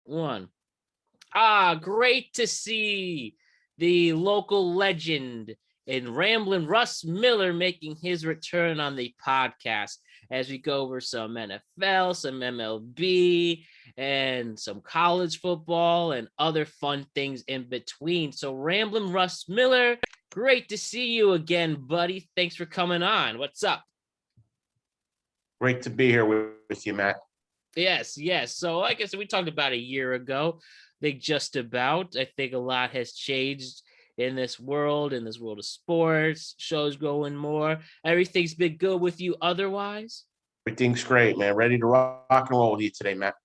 one. Great to see the local legend and Ramblin Russ Miller making his return on the podcast as we go over some NFL, some MLB, and some college football and other fun things in between. So Ramblin Russ Miller, great to see you again, buddy. Thanks for coming on. What's up? Great to be here with you, Matt. Yes. So like I said, we talked about a year ago. I think a lot has changed in this world of sports, shows going more. Everything's been good with you otherwise? Everything's great, man. Ready to rock and roll with you today, Matt.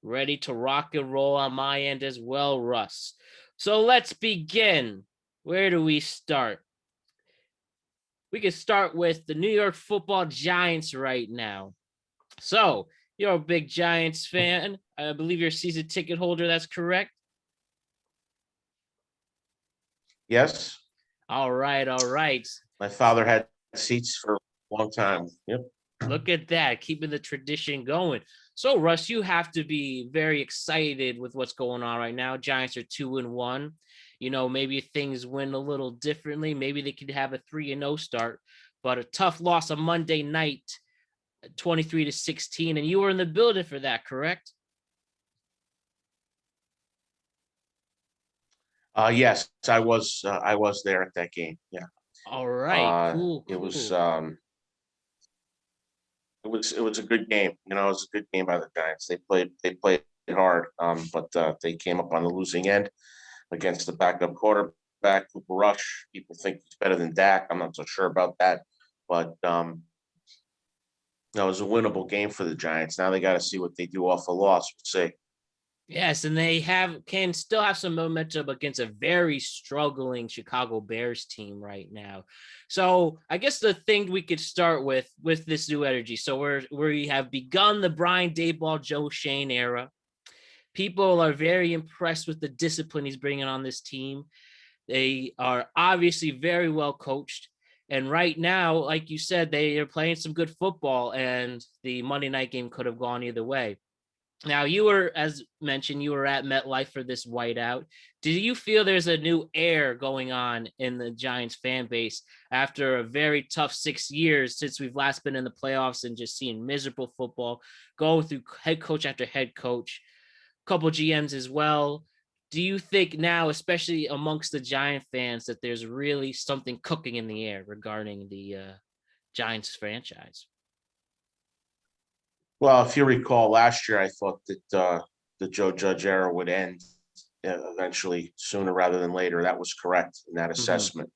Ready to rock and roll on my end as well, Russ. So let's begin. Where do we start? We can start with the New York Football Giants right now. So you're a big Giants fan. I believe you're a season ticket holder. That's correct? Yes. All right. My father had seats for a long time. Yep. Look at that, keeping the tradition going. So, Russ, you have to be very excited with what's going on right now. Giants are 2-1. You know, maybe things went a little differently. Maybe they could have a 3-0 start, but a tough loss on Monday night, 23-16. And you were in the building for that, correct? Yes, I was there at that game. Yeah. All right. Cool. It was a good game. You know, it was a good game by the Giants. They played hard, but they came up on the losing end against the backup quarterback, Cooper Rush. People think he's better than Dak. I'm not so sure about that, but it was a winnable game for the Giants. Now they got to see what they do off a loss. We'll see. Yes, and they can still have some momentum against a very struggling Chicago Bears team right now. So I guess the thing we could start with this new energy. So we have begun the Brian Daboll, Joe Shane era. People are very impressed with the discipline he's bringing on this team. They are obviously very well coached. And right now, like you said, they are playing some good football, and the Monday night game could have gone either way. Now, you were, as mentioned, you were at MetLife for this whiteout. Do you feel there's a new air going on in the Giants fan base after a very tough 6 years since we've last been in the playoffs and just seeing miserable football, going through head coach after head coach, a couple GMs as well? Do you think now, especially amongst the Giant fans, that there's really something cooking in the air regarding the Giants franchise? Well, if you recall, last year I thought that the Joe Judge era would end eventually, sooner rather than later. That was correct in that assessment.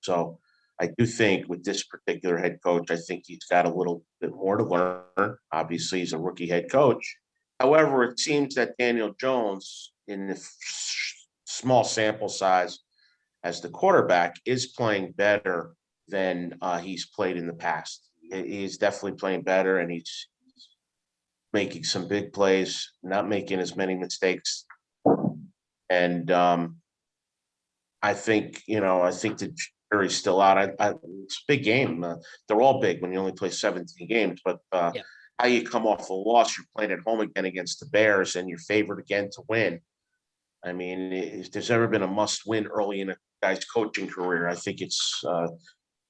So I do think with this particular head coach, I think he's got a little bit more to learn. Obviously, he's a rookie head coach. However, it seems that Daniel Jones, in the small sample size as the quarterback, is playing better than he's played in the past. He's definitely playing better, and he's making some big plays, not making as many mistakes. And I think the jury's still out. It's a big game. They're all big when you only play 17 games, but how you come off a loss, you're playing at home again against the Bears, and you're favored again to win. I mean, if there's ever been a must-win early in a guy's coaching career, I think it's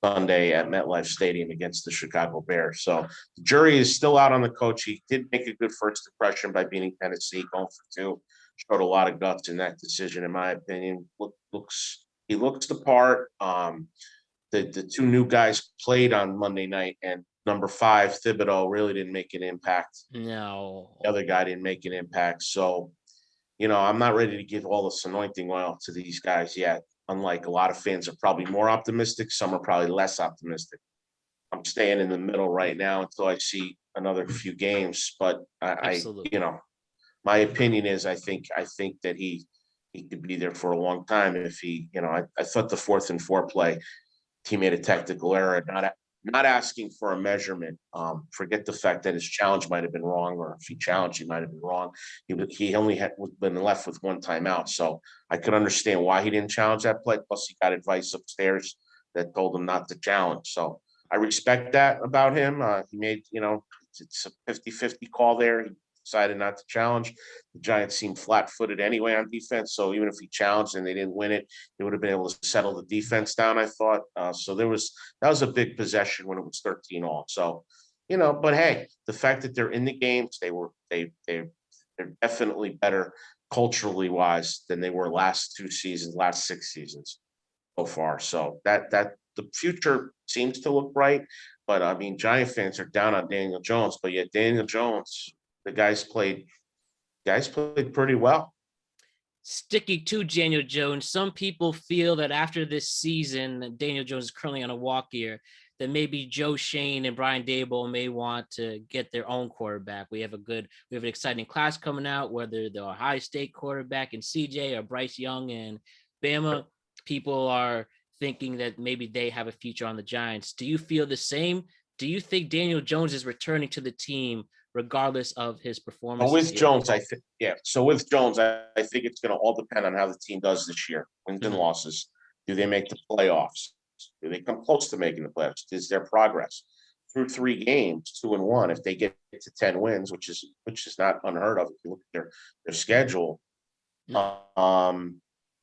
Sunday at MetLife Stadium against the Chicago Bears. So the jury is still out on the coach. He did make a good first impression by beating Tennessee, going for 2. Showed a lot of guts in that decision, in my opinion. He looks the part. The 2 new guys played on Monday night, and number 5, Thibodeau, really didn't make an impact. No. The other guy didn't make an impact. So, I'm not ready to give all this anointing oil to these guys yet. Unlike a lot of fans are probably more optimistic, some are probably less optimistic. I'm staying in the middle right now until I see another few games. But my opinion is I think that he could be there for a long time if he, I thought the 4th and 4 play, he made a technical error, not asking for a measurement. Forget the fact that his challenge might have been wrong, or if he challenged, he might have been wrong. He only had been left with 1 timeout. So I could understand why he didn't challenge that play. Plus, he got advice upstairs that told him not to challenge. So I respect that about him. He made, it's a 50-50 call there. He decided not to challenge. The Giants seemed flat-footed anyway on defense, so even if he challenged and they didn't win it, they would have been able to settle the defense down, I thought. So that was a big possession when it was 13 all. So, but hey, the fact that they're in the games, they're definitely better culturally wise than they were last 6 seasons so far. So that the future seems to look bright. But I mean, Giant fans are down on Daniel Jones, but yet Daniel Jones, the guys played pretty well. Sticking to Daniel Jones, some people feel that after this season, Daniel Jones is currently on a walk year, that maybe Joe Shane and Brian Daboll may want to get their own quarterback. We have an exciting class coming out, whether the Ohio State quarterback and CJ or Bryce Young and Bama. People are thinking that maybe they have a future on the Giants. Do you feel the same? Do you think Daniel Jones is returning to the team regardless of his performance? With Jones, I think, yeah. So with Jones, I think it's going to all depend on how the team does this year, wins and losses. Do they make the playoffs? Do they come close to making the playoffs? Is there progress through 3 games, 2-1? If they get to 10 wins, which is not unheard of if you look at their schedule,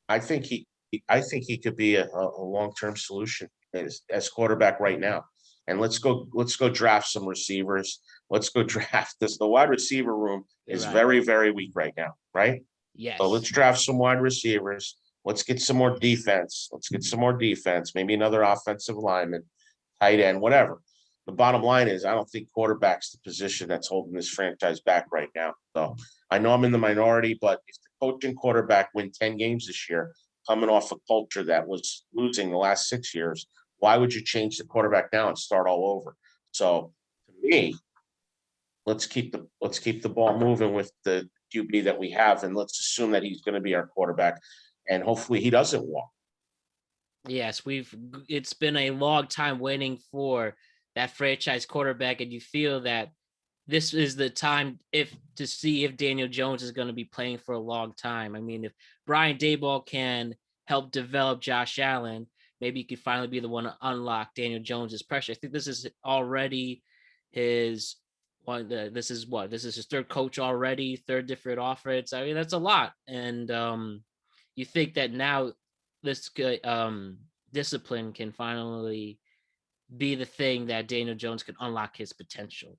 I think he could be a long-term solution as quarterback right now. And let's go draft some receivers. Let's go draft this. The wide receiver room is very, very weak right now, right? Yes. So let's draft some wide receivers. Let's get some more defense. Maybe another offensive lineman, tight end, whatever. The bottom line is, I don't think quarterback's the position that's holding this franchise back right now. So I know I'm in the minority, but if the coach and quarterback win 10 games this year, coming off a culture that was losing the last 6 years, why would you change the quarterback now and start all over? So to me, let's keep the ball moving with the QB that we have, and let's assume that he's going to be our quarterback, and hopefully he doesn't walk. Yes, it's been a long time waiting for that franchise quarterback, and you feel that this is the time to see if Daniel Jones is going to be playing for a long time. I mean, if Brian Daboll can help develop Josh Allen, maybe he could finally be the one to unlock Daniel Jones's pressure. I think this is already his one. This is his 3rd coach already, 3rd different offense. I mean, that's a lot. And you think that now this discipline can finally be the thing that Daniel Jones can unlock his potential.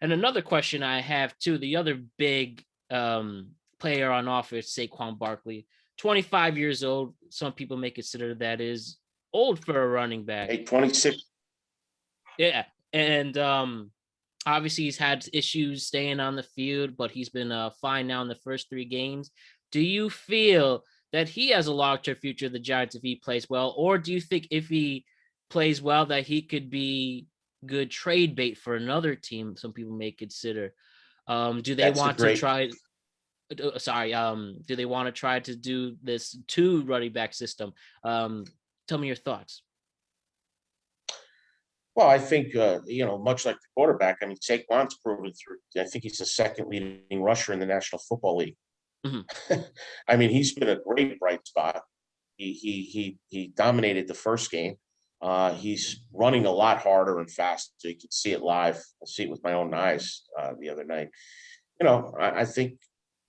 And another question I have too, the other big player on offense, Saquon Barkley, 25 years old. Some people may consider that is old for a running back. 26. Yeah. And obviously he's had issues staying on the field, but he's been fine now in the first 3 games. Do you feel that he has a long-term future of the Giants if he plays well? Or do you think if he plays well that he could be good trade bait for another team some people may consider? Do they want to try to do this 2 running back system? Tell me your thoughts. Well, I think, much like the quarterback, I mean, Saquon's proven through. I think he's the 2nd leading rusher in the National Football League. I mean, he's been a great bright spot. He dominated the first game. He's running a lot harder and faster. So you can see it live. I see it with my own eyes the other night. I think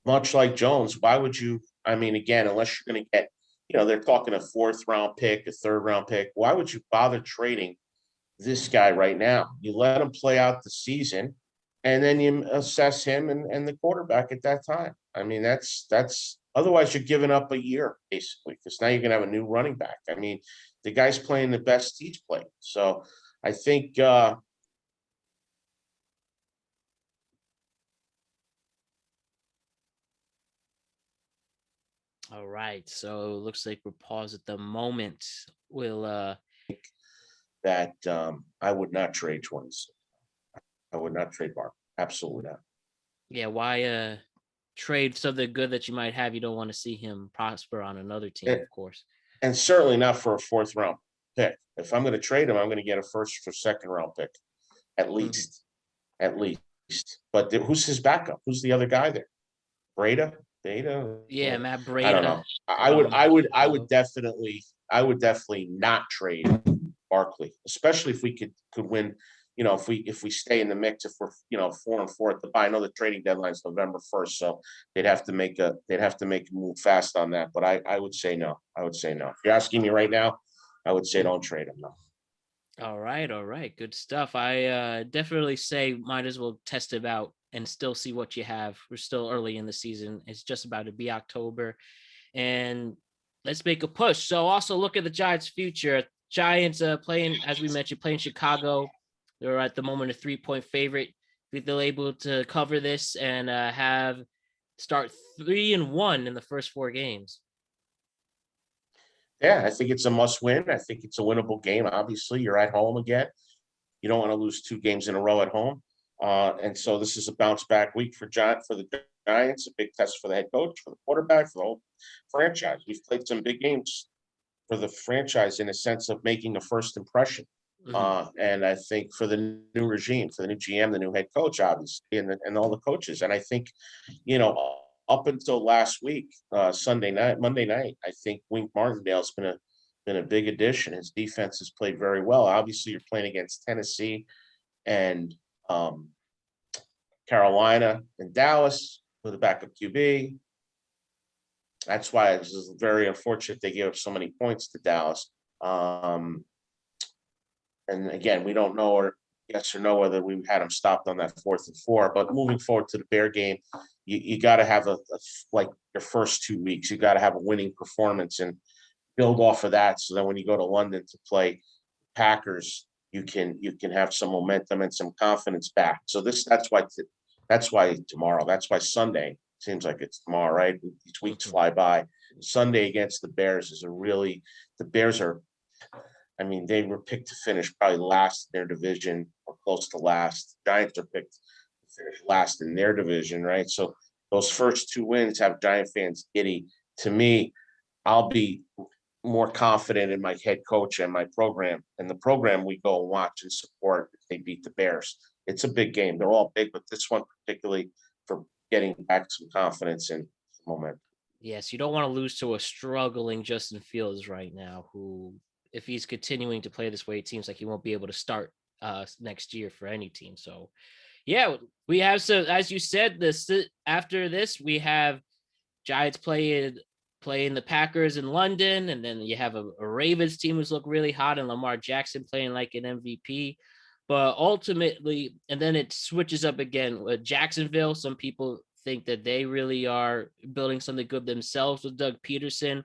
much like Jones, why would you? I mean, again, unless you're going to get, they're talking a 4th round pick, a 3rd round pick. Why would you bother trading this guy right now? You let him play out the season, and then you assess him and the quarterback at that time. I mean, that's otherwise you're giving up a year basically, because now you're going to have a new running back. I mean, the guy's playing the best he's played. So I think all right. So it looks like we're paused at the moment. We'll that I would not trade 20s. I would not trade Mark. Absolutely not. Yeah, why trade something good that you might have? You don't want to see him prosper on another team, of course. And certainly not for a 4th round pick. If I'm going to trade him, I'm going to get a 1st or 2nd round pick, at least. But who's his backup? Who's the other guy there? Beta? Yeah, Matt Breida. I don't know. I would definitely not trade Barkley, especially if we could win if we stay in the mix, if we're 4-4 at the bye. I know the trading deadline is November 1st, so they'd have to make a move fast on that. But I would say no. If you're asking me right now, I would say don't trade him. No. All right, good stuff. I definitely say might as well test it out and still see what you have. We're still early in the season. It's just about to be October, and let's make a push. So also look at the Giants' future. Giants playing, as we mentioned, playing Chicago. They're at the moment a 3-point favorite. If they're able to cover this and start 3-1 in the first 4 games. Yeah, I think it's a must win. I think it's a winnable game. Obviously, you're at home again. You don't want to lose 2 games in a row at home. And so this is a bounce back week for the Giants, a big test for the head coach, for the quarterback, for the whole franchise. We've played some big games for the franchise in a sense of making a first impression. And I think for the new regime, for the new GM, the new head coach, obviously, and all the coaches. And I think, up until last week, Monday night, I think Wink Martindale's been a big addition. His defense has played very well. Obviously, you're playing against Tennessee and Carolina and Dallas with a backup QB. That's why it was very unfortunate they gave up so many points to Dallas. And again, we don't know or yes or no whether we had them stopped on that 4th and 4. But moving forward to the Bear game, you got to have like your first 2 weeks, you got to have a winning performance and build off of that. So then when you go to London to play Packers, you can have some momentum and some confidence back. So that's why tomorrow, that's why Sunday seems like it's tomorrow, right? These weeks fly by. Sunday against the Bears is the Bears are. I mean, they were picked to finish probably last in their division or close to last. Giants are picked to finish last in their division, right? So those first 2 wins have Giant fans giddy. To me, I'll be more confident in my head coach and my program. And the program we go and watch and support if they beat the Bears. It's a big game. They're all big, but this one particularly for getting back some confidence and momentum. Yes, you don't want to lose to a struggling Justin Fields right now, who, if he's continuing to play this way, it seems like he won't be able to start next year for any team. So, yeah, we have as you said, after this we have Giants playing the Packers in London, and then you have a Ravens team who's look really hot, and Lamar Jackson playing like an MVP. But ultimately, and then it switches up again with Jacksonville. Some people think that they really are building something good themselves with Doug Peterson.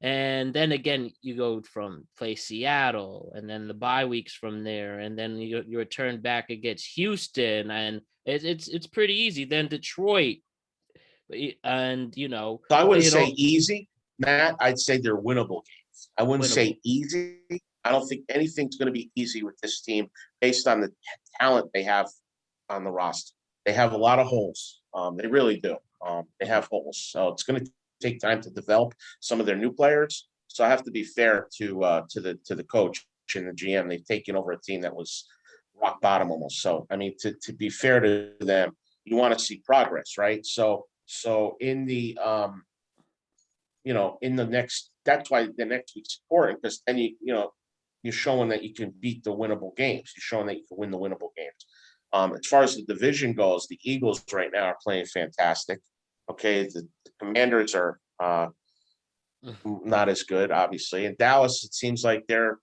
And then again, you go from play Seattle, and then the bye weeks from there, and then you return back against Houston, and it's pretty easy. Then Detroit, and So I wouldn't say easy, Matt. I'd say they're winnable games. I wouldn't say easy. I don't think anything's going to be easy with this team based on the talent they have on the roster. They have a lot of holes. They really do. They have holes, so it's going to take time to develop some of their new players. So I have to be fair to the coach and the GM. They've taken over a team that was rock bottom almost. So I mean, to be fair to them, you want to see progress, right? So in the in the next, that's why the next week's important, because then you're showing that you can beat the winnable games. You're showing that you can win the winnable games. As far as the division goes, the Eagles right now are playing fantastic. Okay, the Commanders are not as good, obviously. And Dallas, it seems like they're,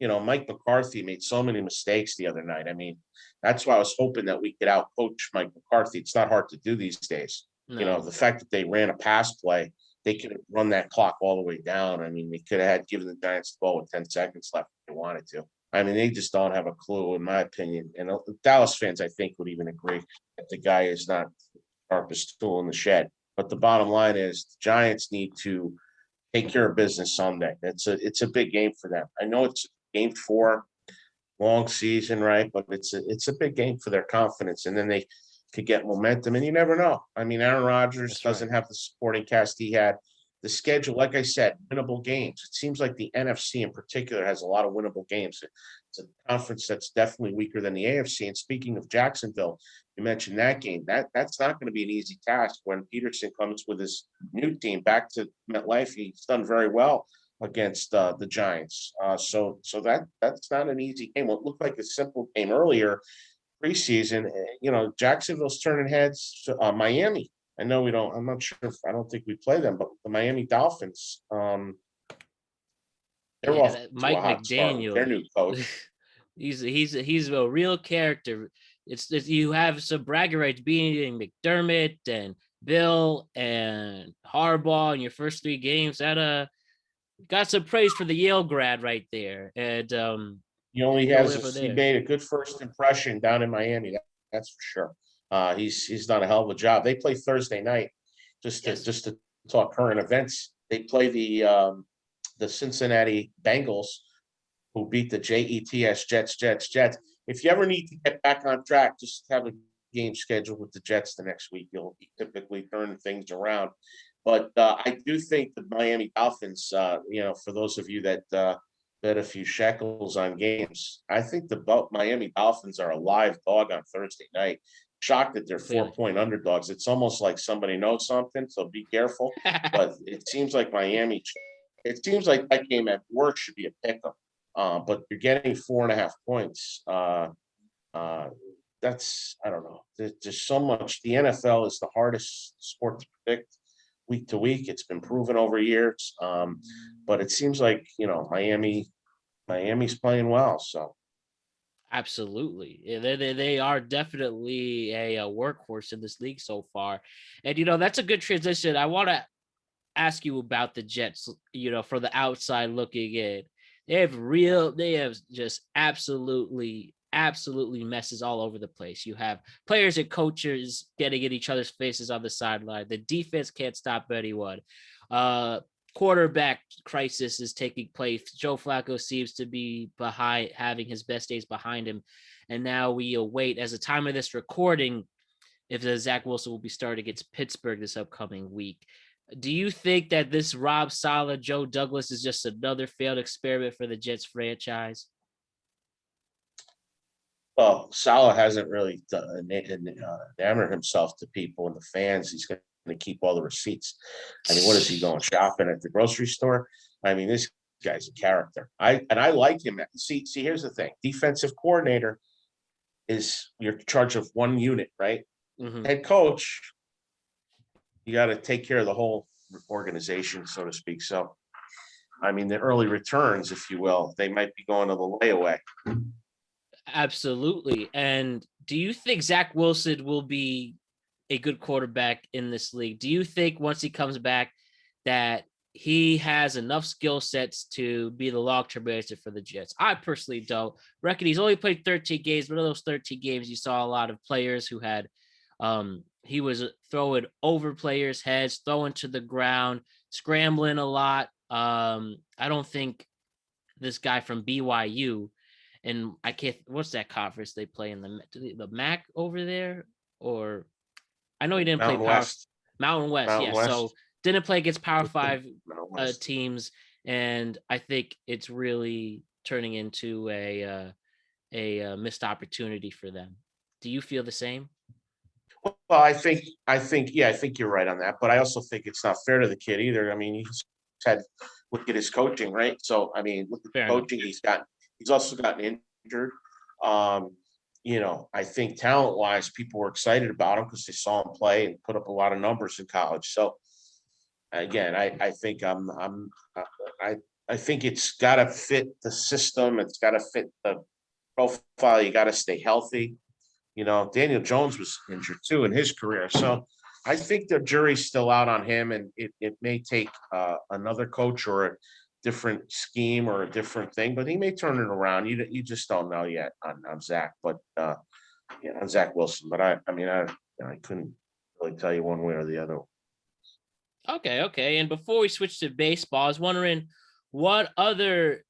Mike McCarthy made so many mistakes the other night. I mean, that's why I was hoping that we could outcoach Mike McCarthy. It's not hard to do these days. No. The fact that they ran a pass play, they could have run that clock all the way down. I mean, they could have given the Giants the ball with 10 seconds left if they wanted to. I mean, they just don't have a clue, in my opinion. And the Dallas fans, I think, would even agree that the guy is not the sharpest tool in the shed. But the bottom line is the Giants need to take care of business Sunday. It's a big game for them. I know it's game 4, long season, right? But it's a big game for their confidence. And then they could get momentum, and you never know. I mean, Aaron Rodgers doesn't have the supporting cast he had. The schedule, like I said, winnable games. It seems like the NFC in particular has a lot of winnable games. It's a conference that's definitely weaker than the AFC. And speaking of Jacksonville, you mentioned that game. That's not going to be an easy task when Peterson comes with his new team back to MetLife. He's done very well against the Giants. So that's not an easy game. What looked like a simple game earlier preseason, Jacksonville's turning heads. Miami. I know we don't. I'm not sure. I don't think we play them, but the Miami Dolphins. They're Yeah, off that to a Mike hot start with their McDaniel. new coach. he's a real character. It's you have some bragging rights being McDermott and Bill and Harbaugh in your first 3 games. That got some praise for the Yale grad right there. And He made a good first impression down in Miami. That's for sure. He's done a hell of a job. They play Thursday night. Just to talk current events, they play the Cincinnati Bengals, who beat the Jets. If you ever need to get back on track, just have a game scheduled with the Jets the next week. You'll typically turn things around. But I do think the Miami Dolphins, for those of you that bet a few shekels on games, I think the Miami Dolphins are a live dog on Thursday night. Shocked that they're 4-point underdogs. It's almost like somebody knows something, so be careful. But it seems like that game at work should be a pick-up. But you're getting 4.5 points. That's, I don't know. There's so much. The NFL is the hardest sport to predict week to week. It's been proven over years. But it seems like, Miami's playing well. So. Absolutely. Yeah, they are definitely a workhorse in this league so far. And, that's a good transition. I want to ask you about the Jets, for the outside looking in. They have just absolutely messes all over the place. You have players and coaches getting in each other's faces on the sideline. The defense can't stop anyone. Quarterback crisis is taking place. Joe Flacco seems to be having his best days behind him. And now we await, as the time of this recording, if the Zach Wilson will be starting against Pittsburgh this upcoming week. Do you think that this Rob Saleh, Joe Douglas is just another failed experiment for the Jets franchise? Well, Saleh hasn't really enamored himself to people and the fans. He's going to keep all the receipts. I mean, what is he going shopping at the grocery store? I mean, this guy's a character. I like him. See, here's the thing. Defensive coordinator you're in charge of one unit, right? Mm-hmm. Head coach, you got to take care of the whole organization, so to speak. So, I mean, the early returns, if you will, they might be going to the layaway. Absolutely. And do you think Zach Wilson will be a good quarterback in this league? Do you think once he comes back that he has enough skill sets to be the long-term answer for the Jets? I personally don't. Reckon he's only played 13 games, but in those 13 games, you saw a lot of players who had he was throwing over players' heads, throwing to the ground, scrambling a lot. I don't think this guy from BYU, and I can't, what's that conference they play in, the MAC over there? Or I know he didn't play Mountain West. So didn't play against Power 5 teams, and I think it's really turning into a missed opportunity for them. Do you feel the same? Well, I think you're right on that, but I also think it's not fair to the kid either. I mean, look at his coaching, right? So, I mean, look at the coaching he's also gotten injured. I think talent-wise, people were excited about him because they saw him play and put up a lot of numbers in college. So, again, I think I think it's got to fit the system. It's got to fit the profile. You got to stay healthy. Daniel Jones was injured too in his career. So I think the jury's still out on him, and it may take another coach or a different scheme or a different thing, but he may turn it around. You just don't know yet on Zach, but on Zach Wilson. But I couldn't really tell you one way or the other. Okay. And before we switch to baseball, I was wondering what other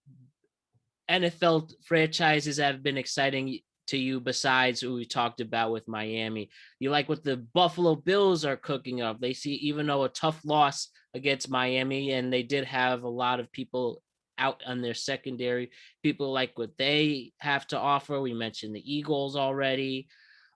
NFL franchises have been exciting to you besides who we talked about with Miami. You like what the Buffalo Bills are cooking up? They see, even though a tough loss against Miami, and they did have a lot of people out on their secondary, people like what they have to offer. We mentioned the Eagles already.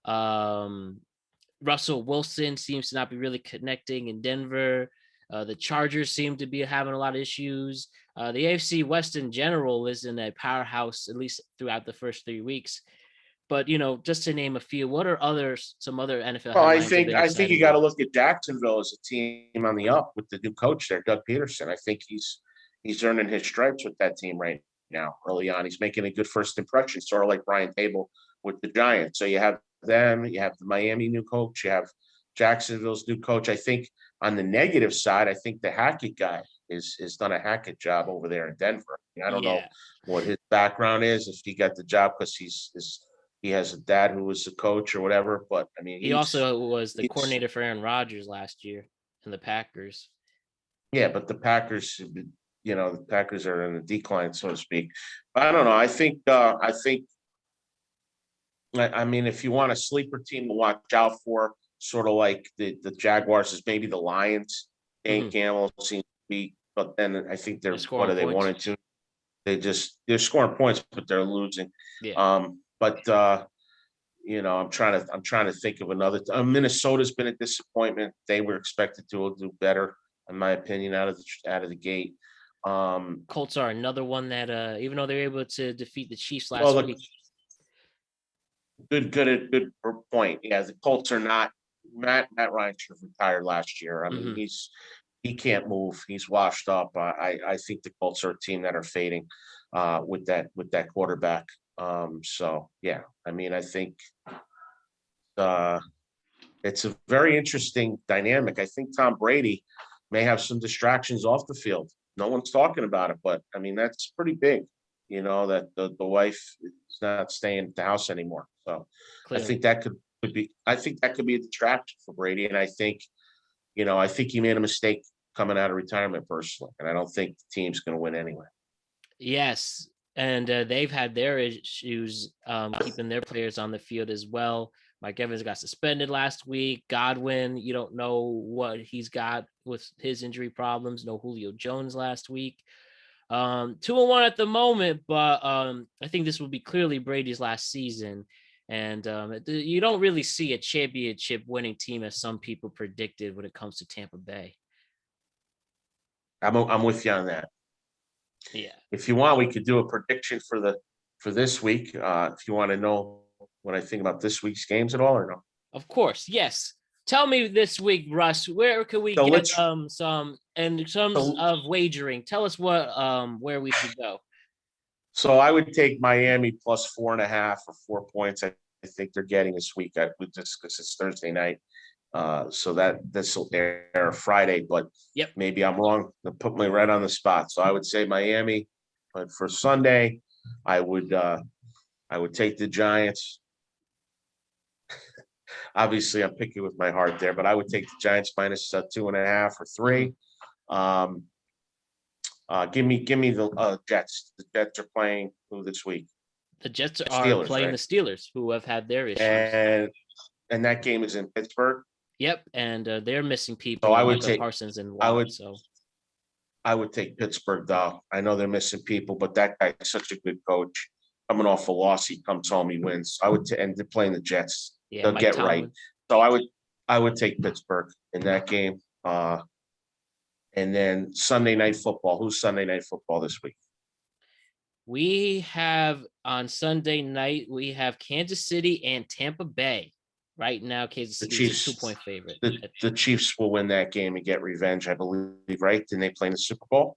Russell Wilson seems to not be really connecting in Denver. The Chargers seem to be having a lot of issues. The AFC West in general isn't a powerhouse, at least throughout the first 3 weeks. But just to name a few, what are some other NFL Well, headlines you've been I think excited you got to with? look at Jacksonville as a team on the up with the new coach there, Doug Peterson. I think he's earning his stripes with that team right now. Early on, he's making a good first impression, sort of like Brian Table with the Giants. So you have them, you have the Miami new coach, you have Jacksonville's new coach. I think on the negative side, I think the Hackett guy is done a Hackett job over there in Denver. I don't know Yeah. what his background is, if he got the job because he has a dad who was a coach or whatever. But I mean, He also was the he's coordinator for Aaron Rodgers last year in the Packers. yeah, but the Packers, the Packers are in a decline, so to speak. But I don't know. I mean, if you want a sleeper team to watch out for, sort of like the Jaguars, is maybe the Lions. Dan Campbell seems to be, but then I think They're what scoring are they, points. 1 and 2? They're scoring points, but they're losing. Yeah. But I'm trying to think of another. Minnesota's been a disappointment. They were expected to do better, in my opinion, out of the gate. Colts are another one that, even though they were able to defeat the Chiefs last week. Good point. Yeah, the Colts are not. Matt Ryan should have retired last year. I mean, he can't move. He's washed up. I think the Colts are a team that are fading with that quarterback. So yeah, I mean, I think it's a very interesting dynamic. I think Tom Brady may have some distractions off the field. No one's talking about it, but I mean, that's pretty big, that the wife is not staying at the house anymore. So Clearly. I think that could be a distraction for Brady. And I think he made a mistake coming out of retirement personally. And I don't think the team's going to win anyway. Yes. And they've had their issues keeping their players on the field as well. Mike Evans got suspended last week. Godwin, you don't know what he's got with his injury problems. No Julio Jones last week. 2-1 at the moment, but I think this will be clearly Brady's last season. And you don't really see a championship winning team as some people predicted when it comes to Tampa Bay. I'm with you on that. Yeah. If you want, we could do a prediction for this week. If you want to know what I think about this week's games at all, or no? Of course, yes. Tell me this week, Russ, where can we get some in terms of wagering? Tell us where we should go. So I would take Miami plus 4.5 or 4 points. I think they're getting this week. Just because it's Thursday night. So this will air Friday, but yep, maybe I'm wrong. They'll put me right on the spot. So I would say Miami, but for Sunday, I would take the Giants. Obviously, I'm picking with my heart there, but I would take the Giants minus 2.5 or 3. Give me the Jets. The Jets are playing who this week? The Jets are playing the Steelers, who have had their issues. And that game is in Pittsburgh. Yep, and they're missing people. So I would take Parsons and Watt. I would take Pittsburgh, though. I know they're missing people, but that guy is such a good coach. Coming off a loss, he comes home, he wins. And they're playing the Jets. Yeah, they'll Mike get Tomlin. right. So I would take Pittsburgh in that game. And then Sunday Night Football. Who's Sunday Night Football this week? We have on Sunday night, we have Kansas City and Tampa Bay. Right now, Kansas City is a 2-point favorite. The Chiefs will win that game and get revenge, I believe, right? Didn't they play in the Super Bowl?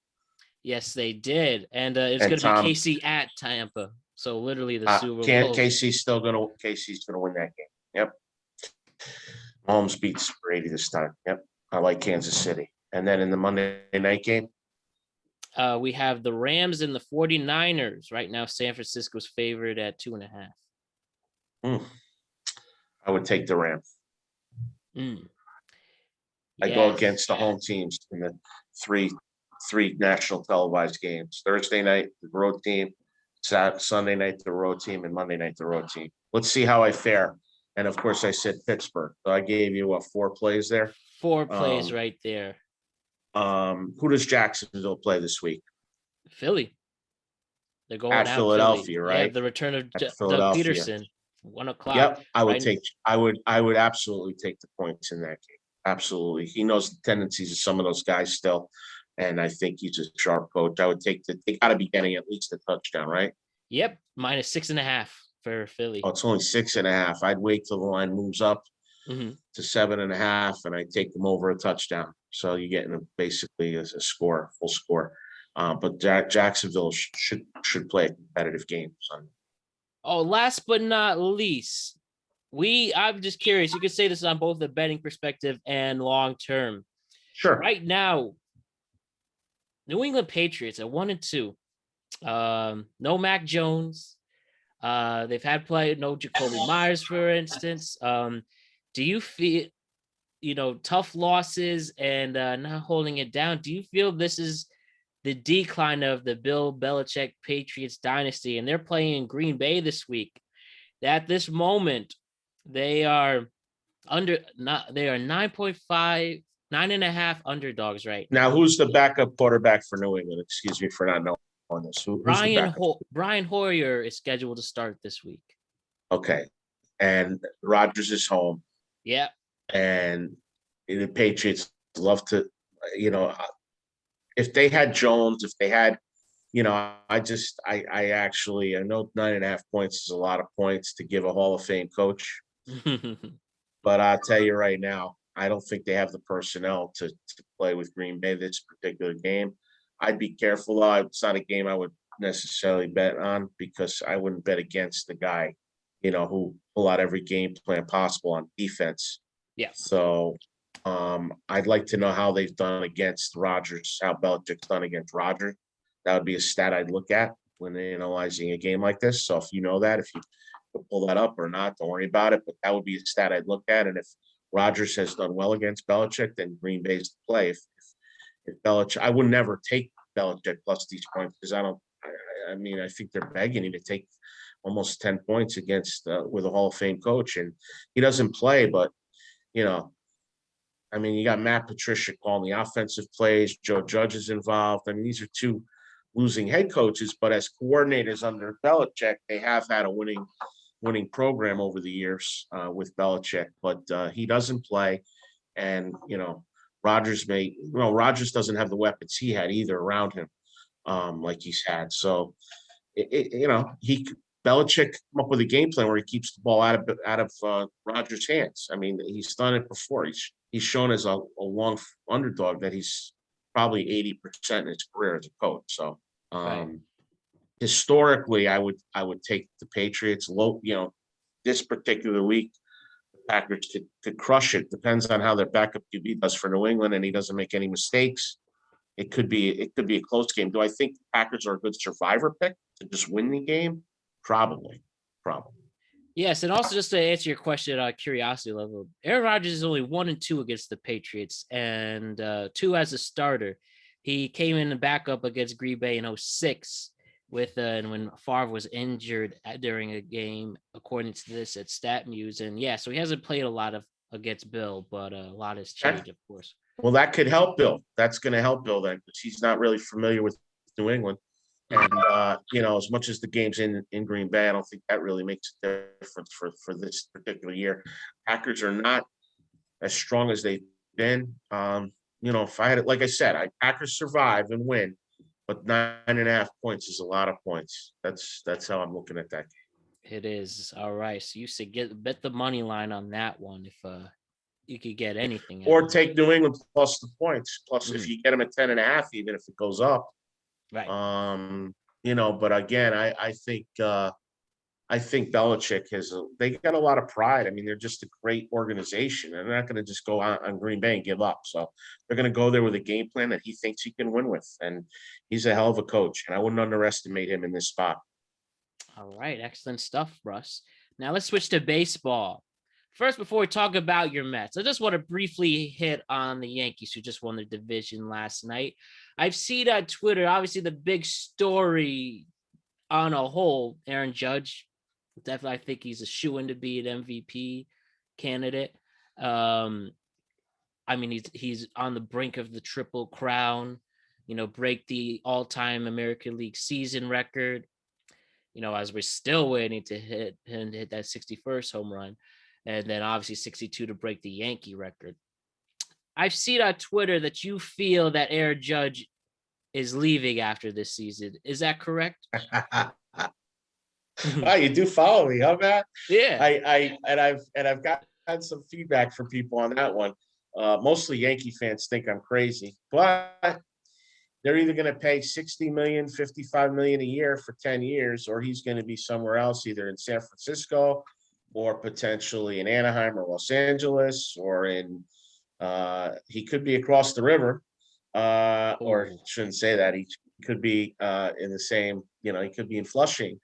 Yes, they did. And it's going to be KC at Tampa. So literally the Super Bowl. KC's going to win that game. Yep. Mahomes beats Brady this time. Yep. I like Kansas City. And then in the Monday night game, we have the Rams and the 49ers. Right now, San Francisco's favored at 2.5. I would take the Rams. I go against the home teams in the three national televised games. Thursday night, the road team. Sunday night, the road team, and Monday night, the road team. Let's see how I fare. And of course, I said Pittsburgh. So I gave you 4 plays there. 4 plays right there. Who does Jacksonville play this week? Philly. They're going at Philadelphia, Philly. right? Yeah, the return of Doug Peterson. 1:00. Yep, I would absolutely take the points in that game. Absolutely. He knows the tendencies of some of those guys still. And I think he's a sharp coach. I would they got to be getting at least a touchdown, right? Yep, -6.5 for Oh, Philly. it's only 6.5. I'd wait till the line moves up Hmm. to 7.5, and I take them over a touchdown. So you're getting basically a score, full score. But Jacksonville should play a competitive game Sunday. Oh, last but not least, I'm just curious. You could say this on both the betting perspective and long term. Sure. Right now, New England Patriots at 1-2. No Mac Jones. They've had play no Jacoby Myers, for instance. Do you feel tough losses and not holding it down? Do you feel this is the decline of the Bill Belichick Patriots dynasty? And they're playing Green Bay this week. At this moment, they are they are 9.5, 9.5 underdogs right Now, now. who's the backup quarterback for New England? Excuse me for not knowing this. Who's the backup? Brian Hoyer is scheduled to start this week. Okay. And Rodgers is home. Yeah. And the Patriots love to, if they had Jones, if they had, I actually, I know 9.5 points is a lot of points to give a Hall of Fame coach, but I'll tell you right now, I don't think they have the personnel to play with Green Bay this particular game. I'd be careful. It's not a game I would necessarily bet on because I wouldn't bet against the guy, who pull out every game plan possible on defense. Yeah. So I'd like to know how they've done against Rodgers, how Belichick's done against Rodgers. That would be a stat I'd look at when analyzing a game like this. So if you know that, if you pull that up or not, don't worry about it. But that would be a stat I'd look at. And if Rodgers has done well against Belichick, then Green Bay's the play. If Belichick, I would never take Belichick plus these points because I mean, I think they're begging him to take almost 10 points against with a Hall of Fame coach, and he doesn't play. But I mean, you got Matt Patricia calling the offensive plays. Joe Judge is involved. I mean, these are two losing head coaches, but as coordinators under Belichick, they have had a winning program over the years with Belichick. But he doesn't play, and Rodgers doesn't have the weapons he had either around him, like he's had. So, Belichick come up with a game plan where he keeps the ball out of Rodgers' hands. I mean, he's done it before. He's shown as a long underdog that he's probably 80% in his career as a coach. So, Right. Historically, I would take the Patriots. This particular week, the Packers could crush it. Depends on how their backup QB does for New England, and he doesn't make any mistakes. It could be a close game. Do I think the Packers are a good survivor pick to just win the game? Probably. Yes, and also just to answer your question on curiosity level, Aaron Rodgers is only 1-2 against the Patriots, and 2 as a starter. He came in the backup against Green Bay in 2006 and when Favre was injured during a game, according to this at StatMuse, and yeah, so he hasn't played a lot against Bill, but a lot has changed, of course. Well, that could help Bill. That's going to help Bill then because he's not really familiar with New England. And as much as the game's in Green Bay, I don't think that really makes a difference for this particular year. Packers are not as strong as they've been. If I had it, like I said, Packers survive and win, but 9.5 points is a lot of points. That's how I'm looking at that game. It is. All right. So you said bet the money line on that one if you could get anything. Or take New England plus the points. Plus, if Mhm. you get them at 10.5, even if it goes up. Right. But again, I think Belichick they got a lot of pride. I mean, they're just a great organization. They're not going to just go on Green Bay and give up. So they're going to go there with a game plan that he thinks he can win with. And he's a hell of a coach. And I wouldn't underestimate him in this spot. All right. Excellent stuff, Russ. Now let's switch to baseball. First, before we talk about your Mets, I just want to briefly hit on the Yankees who just won their division last night. I've seen on Twitter, obviously the big story on a whole, Aaron Judge. Definitely, I think he's a shoo-in to be an MVP candidate. I mean, he's on the brink of the Triple Crown, break the all-time American League season record, as we're still waiting to hit that 61st home run. And then obviously 62 to break the Yankee record. I've seen on Twitter that you feel that Aaron Judge is leaving after this season. Is that correct? Oh, you do follow me, huh, Matt? Yeah. I've gotten some feedback from people on that one. Mostly Yankee fans think I'm crazy, but they're either going to pay 60 million, 55 million a year for 10 years, or he's going to be somewhere else, either in San Francisco or potentially in Anaheim or Los Angeles, or in he could be across the river, or shouldn't say that. He could be in the same, he could be in Flushing,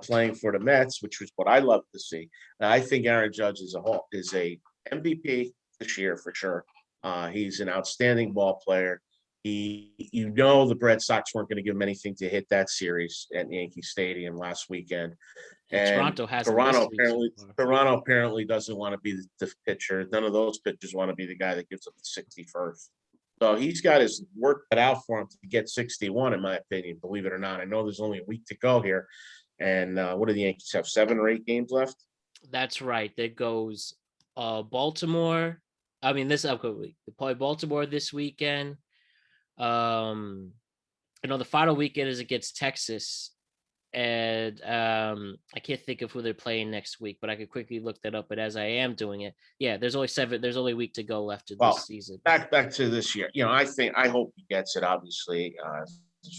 playing for the Mets, which was what I love to see. I think Aaron Judge is a MVP this year for sure. He's an outstanding ball player. The Red Sox weren't going to give him anything to hit that series at Yankee Stadium last weekend. And Toronto has Toronto apparently doesn't want to be the pitcher. None of those pitchers want to be the guy that gives up the 61st. So he's got his work cut out for him to get 61, in my opinion, believe it or not. I know there's only a week to go here. And what do the Yankees have, 7 or 8 games left? That's right. That goes Baltimore. I mean, this upcoming week. They play Baltimore this weekend. The final weekend is against Texas. And I can't think of who they're playing next week, but I could quickly look that up. But as I am doing it, there's only a week to go left in this season. Back to this year. I hope he gets it, obviously. A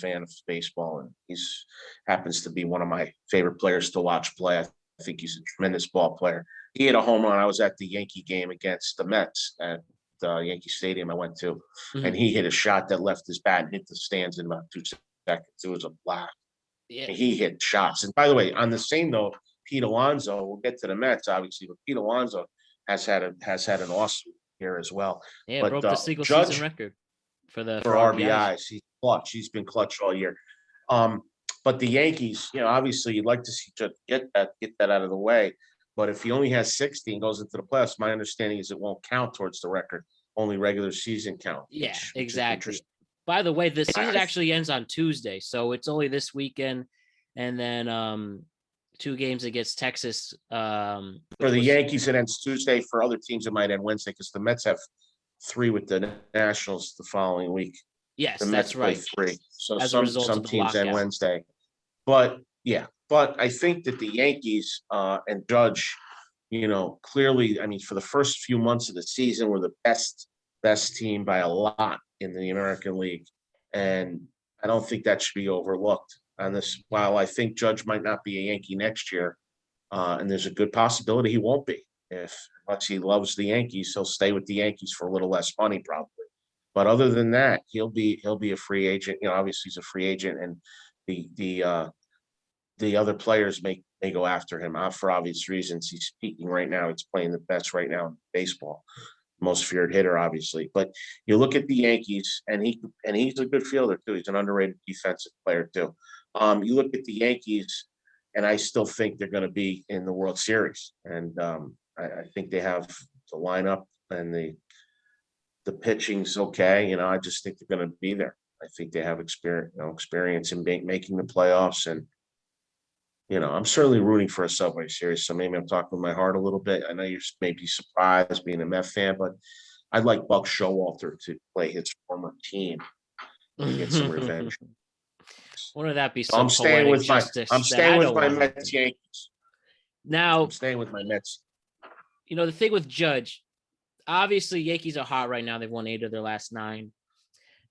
fan of baseball, and he's happens to be one of my favorite players to watch play. I think he's a tremendous ball player. He hit a home run. I was at the Yankee game against the Mets at the Yankee Stadium I went to, and he hit a shot that left his bat and hit the stands in about 2 seconds. It was a blast. Yeah. He hit shots. And by the way, on the same note, Pete Alonso, we'll get to the Mets, obviously, but Pete Alonso has had an awesome year as well. Yeah, but broke the single season record for RBIs. He's clutch. He's been clutch all year. But the Yankees, obviously you'd like to see Judge get that out of the way. But if he only has 60 and goes into the playoffs, my understanding is it won't count towards the record. Only regular season count. Yeah, exactly. By the way, the season actually ends on Tuesday, so it's only this weekend, and then 2 games against Texas. For the Yankees, it ends Tuesday. For other teams, it might end Wednesday because the Mets have 3 with the Nationals the following week. Yes, the Mets that's right. Play 3, so some teams end Wednesday. But I think that the Yankees and Judge, clearly, I mean, for the first few months of the season, were the best team by a lot in the American League, and I don't think that should be overlooked. On this, while I think Judge might not be a Yankee next year, and there's a good possibility he won't be. Unless he loves the Yankees, he'll stay with the Yankees for a little less money, probably. But other than that, he'll be a free agent. Obviously he's a free agent, and the other players may go after him for obvious reasons. He's peaking right now. He's playing the best right now in baseball. Most feared hitter, obviously. But you look at the Yankees, and he's a good fielder too. He's an underrated defensive player too. You look at the Yankees, and I still think they're going to be in the World Series. And I think they have the lineup and the pitching's okay. I just think they're going to be there. I think they have experience in making the playoffs, and I'm certainly rooting for a Subway Series. So maybe I'm talking with my heart a little bit. I know you're maybe surprised being a Met fan, but I'd like Buck Showalter to play his former team and get some revenge. Wouldn't that be so? I'm staying with my Mets Yankees. Now I'm staying with my Mets. The thing with Judge, obviously Yankees are hot right now. They've won 8 of their last 9,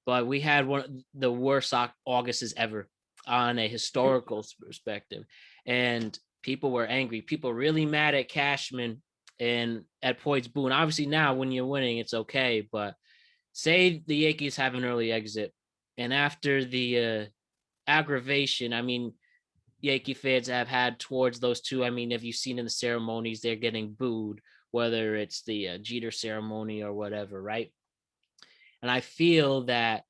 but we had one of the worst Augusts ever on a historical perspective, and people were angry. People really mad at Cashman and at points Boone. Obviously now when you're winning, it's okay, but say the Yankees have an early exit, and after the aggravation, I mean, Yankee fans have had towards those two. I mean, have you seen in the ceremonies, they're getting booed, whether it's the Jeter ceremony or whatever, right? And I feel that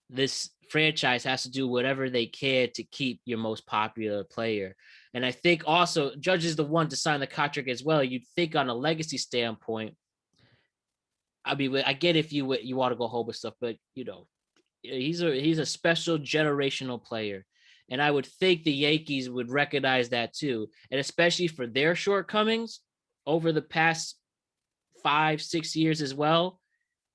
this franchise has to do whatever they can to keep your most popular player. And I think also Judge is the one to sign the contract as well. You'd think on a legacy standpoint, I mean, I get if you want to go home with stuff, but he's a special generational player. And I would think the Yankees would recognize that too. And especially for their shortcomings over the past 5-6 years as well.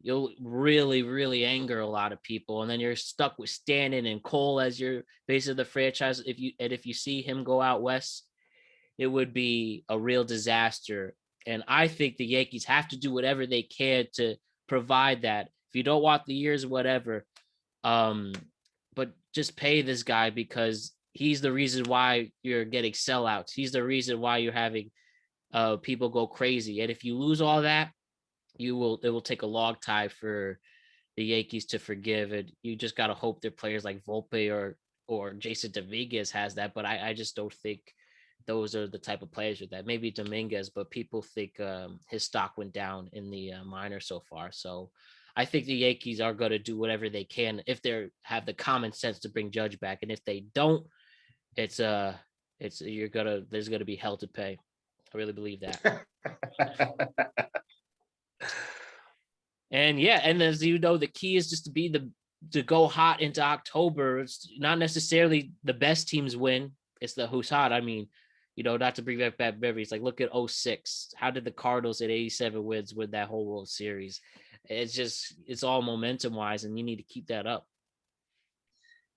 you'll really, really anger a lot of people. And then you're stuck with Stanton and Cole as your face of the franchise. If you see him go out west, it would be a real disaster. And I think the Yankees have to do whatever they can to provide that. If you don't want the years, whatever, but just pay this guy, because he's the reason why you're getting sellouts. He's the reason why you're having people go crazy. And if you lose all that, it will take a long time for the Yankees to forgive it. You just got to hope their players like Volpe or Jason Dominguez has that. But I just don't think those are the type of players with that. Maybe Dominguez, but people think his stock went down in the minor so far. So I think the Yankees are going to do whatever they can if they have the common sense to bring Judge back. And if they don't, there's gonna be hell to pay. I really believe that. And yeah, and as you know, the key is just to go hot into October. It's not necessarily the best teams win. It's the who's hot. I mean, not to bring back bad memories. Like, look at 06. How did the Cardinals at 87 wins win that whole World Series? It's all momentum wise, and you need to keep that up.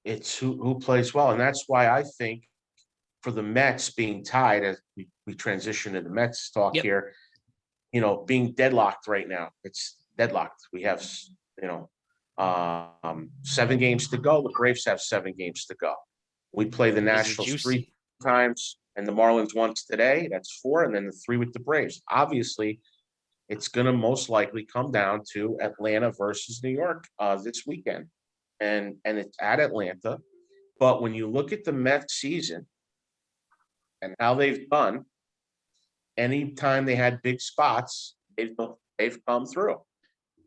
It's who plays well. And that's why I think for the Mets being tied, as we transition to the Mets talk here, being deadlocked right now, it's deadlocked. We have, 7 games to go. The Braves have 7 games to go. We play the Nationals 3 times and the Marlins once today. That's 4. And then the 3 with the Braves. Obviously, it's going to most likely come down to Atlanta versus New York this weekend. And it's at Atlanta. But when you look at the Mets season and how they've done, anytime they had big spots, they've come through.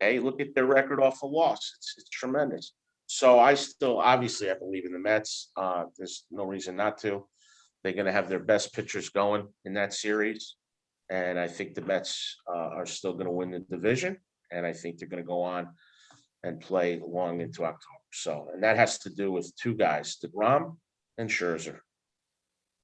Okay, look at their record off a loss. It's tremendous. So I still, obviously, I believe in the Mets. There's no reason not to. They're going to have their best pitchers going in that series. And I think the Mets are still going to win the division. And I think they're going to go on and play long into October. So, and that has to do with 2 guys, DeGrom and Scherzer.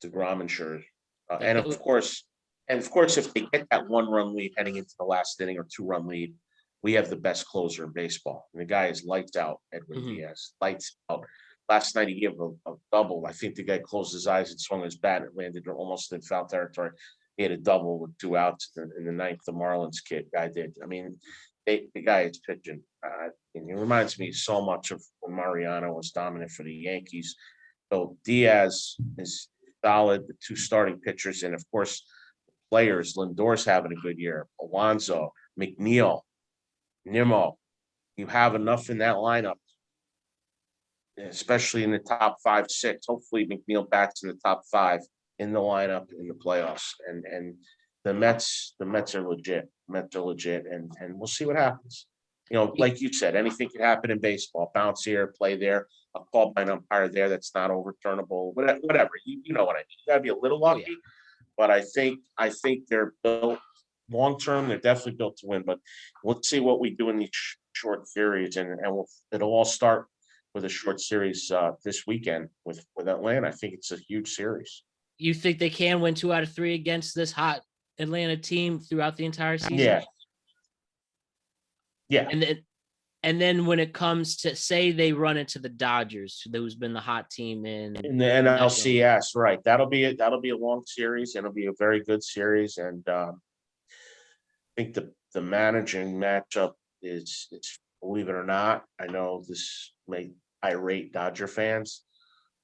And of course, if they get that 1-run lead heading into the last inning or 2-run lead, we have the best closer in baseball. And the guy is lights out, Edwin Diaz. Lights out. Last night he gave a double. I think the guy closed his eyes and swung his bat. It landed almost in foul territory. He had a double with 2 outs in the 9th. The Marlins guy did. I mean, the guy is pitching. And he reminds me so much of when Mariano was dominant for the Yankees. So Diaz is solid. The 2 starting pitchers, and of course, players. Lindor's having a good year. Alonso, McNeil, Nimmo. You have enough in that lineup, especially in the top 5, 6. Hopefully, McNeil bats in the top 5 in the lineup in the playoffs. And the Mets are legit. And we'll see what happens. Like you said, anything can happen in baseball. Bounce here, play there, a call by an umpire there that's not overturnable. Whatever. You know what I mean. You gotta be a little lucky. Oh, yeah. But I think they're built long term. They're definitely built to win. But let's see what we do in these short series, and it'll all start with a short series this weekend with Atlanta. I think it's a huge series. You think they can win 2 out of 3 against this hot Atlanta team throughout the entire season? Yeah. And then when it comes to, say they run into the Dodgers, who's been the hot team in the NLCS, right? That'll be a long series. It'll be a very good series, and I think the managing matchup is, believe it or not, I know this may irate Dodger fans,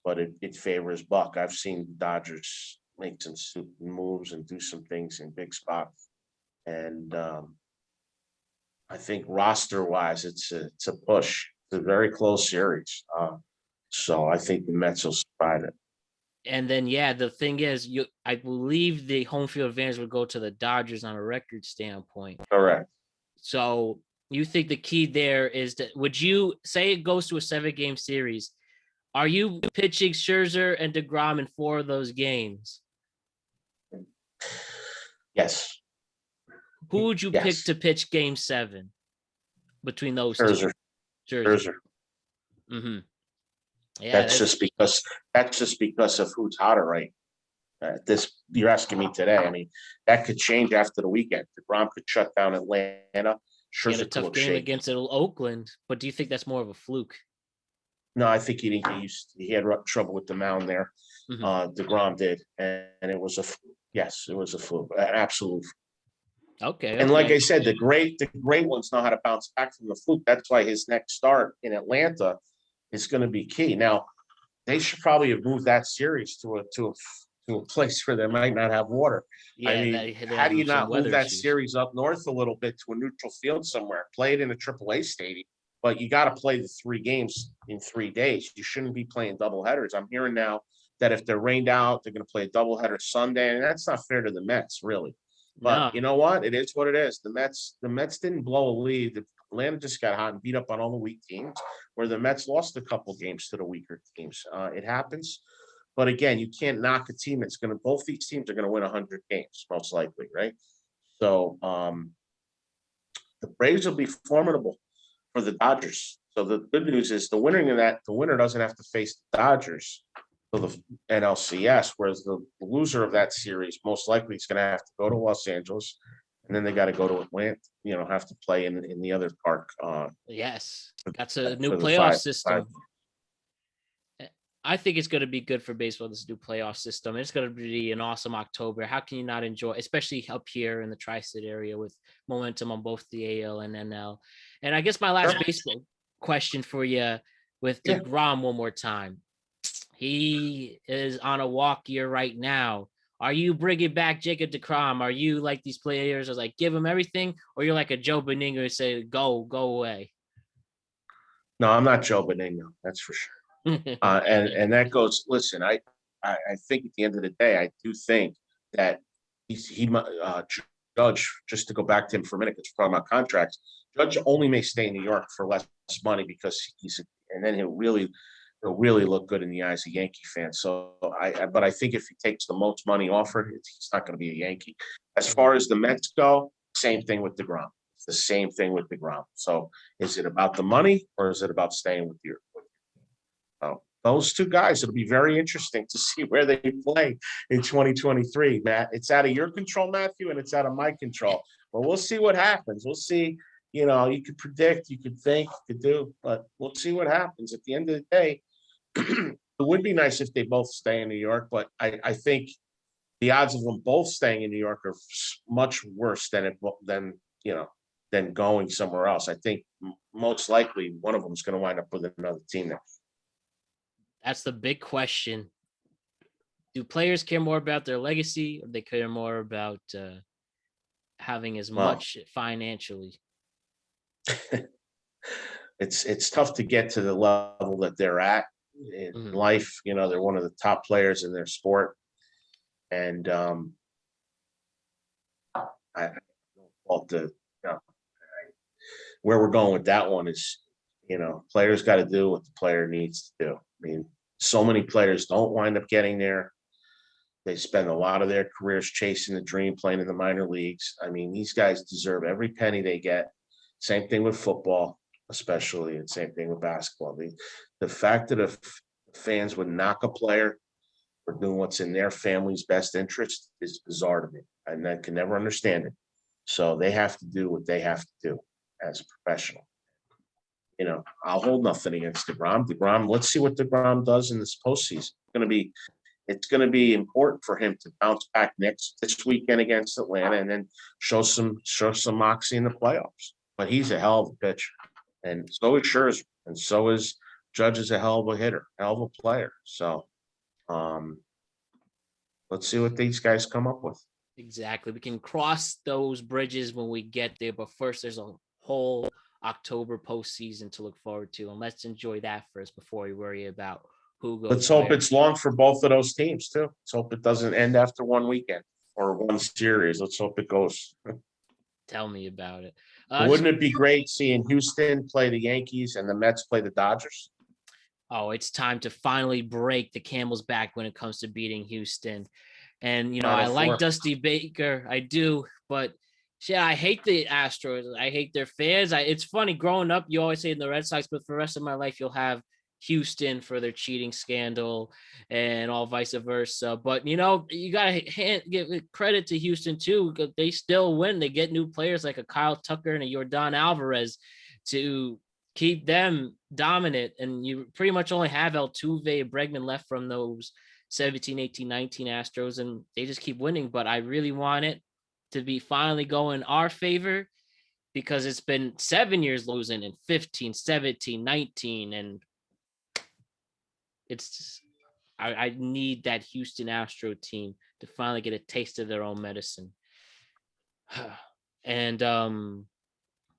but it favors Buck. I've seen the Dodgers make some moves and do some things in big spots, and I think roster-wise, it's a push. It's a very close series. So I think the Mets will survive it. And then, the thing is, I believe the home field advantage would go to the Dodgers on a record standpoint. Correct. So you think the key there is that, would you say it goes to a 7-game series? Are you pitching Scherzer and DeGrom in 4 of those games? Yes. Who would you pick to pitch Game 7 between those Scherzer. 2? Scherzer. Mm-hmm. Yeah, that's just because of who's hotter, right? You're asking me today. I mean, that could change after the weekend. DeGrom could shut down Atlanta. He had a Scherzer could tough look game shaky. against Oakland, but do you think that's more of a fluke? No, I think he didn't get used. He had trouble with the mound there. DeGrom did, and it was yes, it was a fluke, an absolute. Okay. And like I said, the great ones know how to bounce back from the fluke. That's why his next start in Atlanta is going to be key. Now, they should probably have moved that series to a place where they might not have water. Yeah, I mean, they how do you some not move weather that issues. series up north a little bit to a neutral field somewhere? Play it in a AAA stadium, but you got to play the 3 games in 3 days. You shouldn't be playing double headers. I'm hearing now that if they're rained out, they're going to play a doubleheader Sunday, and that's not fair to the Mets, really. But No. you know what? It is what it is. The Mets didn't blow a lead. Atlanta just got hot and beat up on all the weak teams, where the Mets lost a couple games to the weaker teams. It happens. But again, you can't knock a team that's going to, both these teams are going to win 100 games, most likely, right? So the Braves will be formidable for the Dodgers. So the good news is the winner doesn't have to face the Dodgers for the NLCS, whereas the loser of that series most likely is going to have to go to Los Angeles, and then they got to go to Atlanta, have to play in the other park. Yes, that's a new for the playoff system. 5. I think it's going to be good for baseball, this new playoff system. It's going to be an awesome October. How can you not enjoy, especially up here in the Tri-State area with momentum on both the AL and NL? And I guess my last baseball question for you with DeGrom one more time. He is on a walk year right now. Are you bringing back Jacob DeGrom? Are you like these players are like, give him everything? Or you're like a Joe Benigno and say, go away? No, I'm not Joe Benigno. That's for sure. And that goes. Listen, I think at the end of the day, I do think that Judge. Just to go back to him for a minute, because we're talking about contracts. Judge only may stay in New York for less money because and then he'll really look good in the eyes of Yankee fans. So but I think if he takes the most money offered, he's not going to be a Yankee. As far as the Mets go, same thing with DeGrom. It's the same thing with DeGrom. So is it about the money or is it about staying with your? Those 2 guys, it'll be very interesting to see where they play in 2023, Matt. It's out of your control, Matthew, and it's out of my control. But we'll see what happens. We'll see. You could predict, you could think, you could do, but we'll see what happens. At the end of the day, it would be nice if they both stay in New York, but I think the odds of them both staying in New York are much worse than going somewhere else. I think most likely one of them is going to wind up with another team there. That's the big question. Do players care more about their legacy, or they care more about having as much financially? It's tough to get to the level that they're at in life. They're one of the top players in their sport, and where we're going with that one is, players got to do what the player needs to do. I mean, so many players don't wind up getting there. They spend a lot of their careers chasing the dream, playing in the minor leagues. I mean, these guys deserve every penny they get. Same thing with football, especially, and same thing with basketball. The fact that fans would knock a player for doing what's in their family's best interest is bizarre to me, and I can never understand it. So they have to do what they have to do as a professional. I'll hold nothing against DeGrom. Let's see what DeGrom does in this postseason. It's going to be important for him to bounce back this weekend against Atlanta, and then show some moxie in the playoffs. But he's a hell of a pitcher, and so is Scherzer, and so is Judge is a hell of a hitter, hell of a player. So, let's see what these guys come up with. Exactly. We can cross those bridges when we get there, but first, there's a whole October postseason to look forward to, and let's enjoy that first before we worry about who goes. Let's hope it's long for both of those teams too. Let's hope it doesn't end after one weekend or one series. Let's hope it goes. Tell me about it. Wouldn't it be great seeing Houston play the Yankees and the Mets play the Dodgers? Oh, it's time to finally break the camel's back when it comes to beating Houston. And I like Dusty Baker, I do, but yeah, I hate the Astros. I hate their fans. It's funny, growing up, you always say the Red Sox, but for the rest of my life, you'll have Houston for their cheating scandal and all vice versa. But, you know, you got to give credit to Houston, too, because they still win. They get new players like a Kyle Tucker and a Yordan Alvarez to keep them dominant. And you pretty much only have Altuve and Bregman left from those 17, 18, 19 Astros, and they just keep winning. But I really want it to be finally going our favor, because it's been 7 years losing in 15, 17, 19, and it's I need that Houston Astro team to finally get a taste of their own medicine. And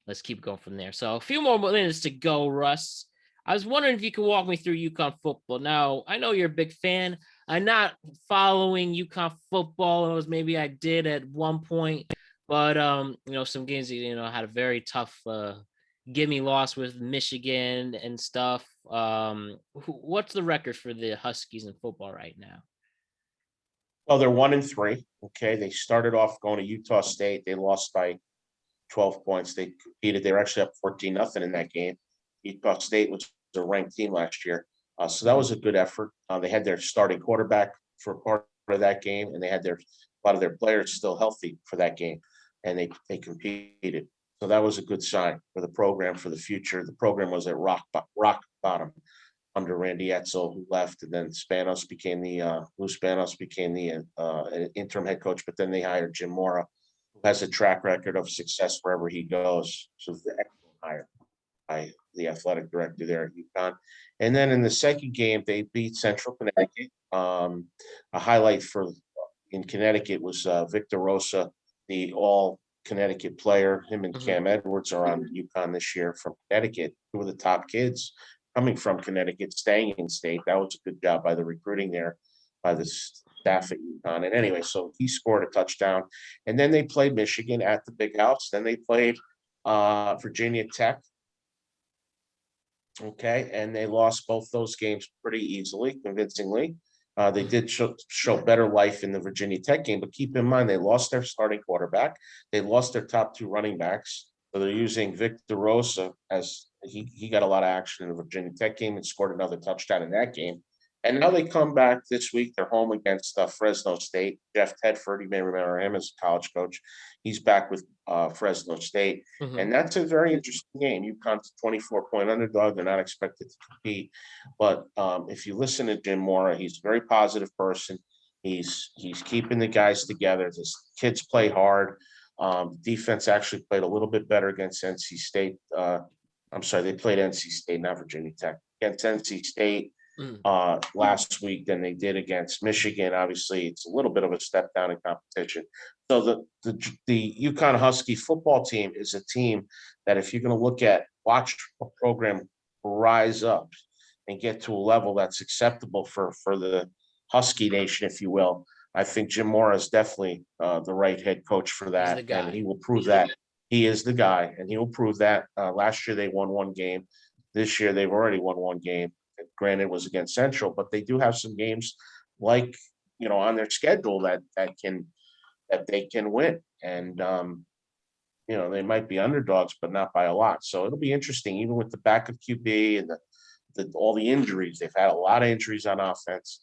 let's keep going from there. So a few more minutes to go, Russ. I was wondering if you could walk me through UConn football. Now, I know you're a big fan. I'm not following UConn football as maybe I did at one point, but you know, some games, you know, had a very tough gimme loss with Michigan and stuff. What's the record for the Huskies in football right now? Well, they're 1-3. Okay, they started off going to Utah State. They lost by 12 points. They competed. They were actually up 14-0 in that game. Utah State was a ranked team last year, so that was a good effort. They had their starting quarterback for part of that game, and they had a lot of their players still healthy for that game, and they competed. So that was a good sign for the program for the future. The program was at rock bottom under Randy Edsel, who left, and then Lou Spanos became the interim head coach. But then they hired Jim Mora, who has a track record of success wherever he goes. So it's the excellent hire by the athletic director there at UConn. And then in the second game, they beat Central Connecticut. A highlight in Connecticut was Victor Rosa, the all Connecticut player. Him and Cam Edwards are on UConn this year from Connecticut. Two of the top kids coming from Connecticut, staying in state. That was a good job by the recruiting there, by the staff at UConn. And anyway, so he scored a touchdown. And then they played Michigan at the Big House. Then they played Virginia Tech. Okay, and they lost both those games pretty easily, convincingly. They did show better life in the Virginia Tech game, but keep in mind, they lost their starting quarterback. They lost their top two running backs. So they're using Victor Rosa as he got a lot of action in the Virginia Tech game and scored another touchdown in that game. And now they come back this week. They're home against Fresno State. Jeff Tedford, you may remember him as a college coach. He's back with Fresno State. And that's a very interesting game. UConn's a 24-point underdog. They're not expected to compete. But if you listen to Jim Mora, he's a very positive person. He's keeping the guys together. His kids play hard. Defense actually played a little bit better against NC State. I'm sorry, they played NC State, not Virginia Tech. Against NC State last week than they did against Michigan. Obviously, it's a little bit of a step down in competition. So the UConn Husky football team is a team that if you're going to watch a program rise up and get to a level that's acceptable for the Husky Nation, if you will, I think Jim Mora is definitely the right head coach for that, and he will prove that he is the guy, and he will prove that. Last year they won one game. This year they've already won one game. Granted, it was against Central, but they do have some games like on their schedule that they can win, and they might be underdogs, but not by a lot. So it'll be interesting, even with the backup QB and all the injuries. They've had a lot of injuries on offense.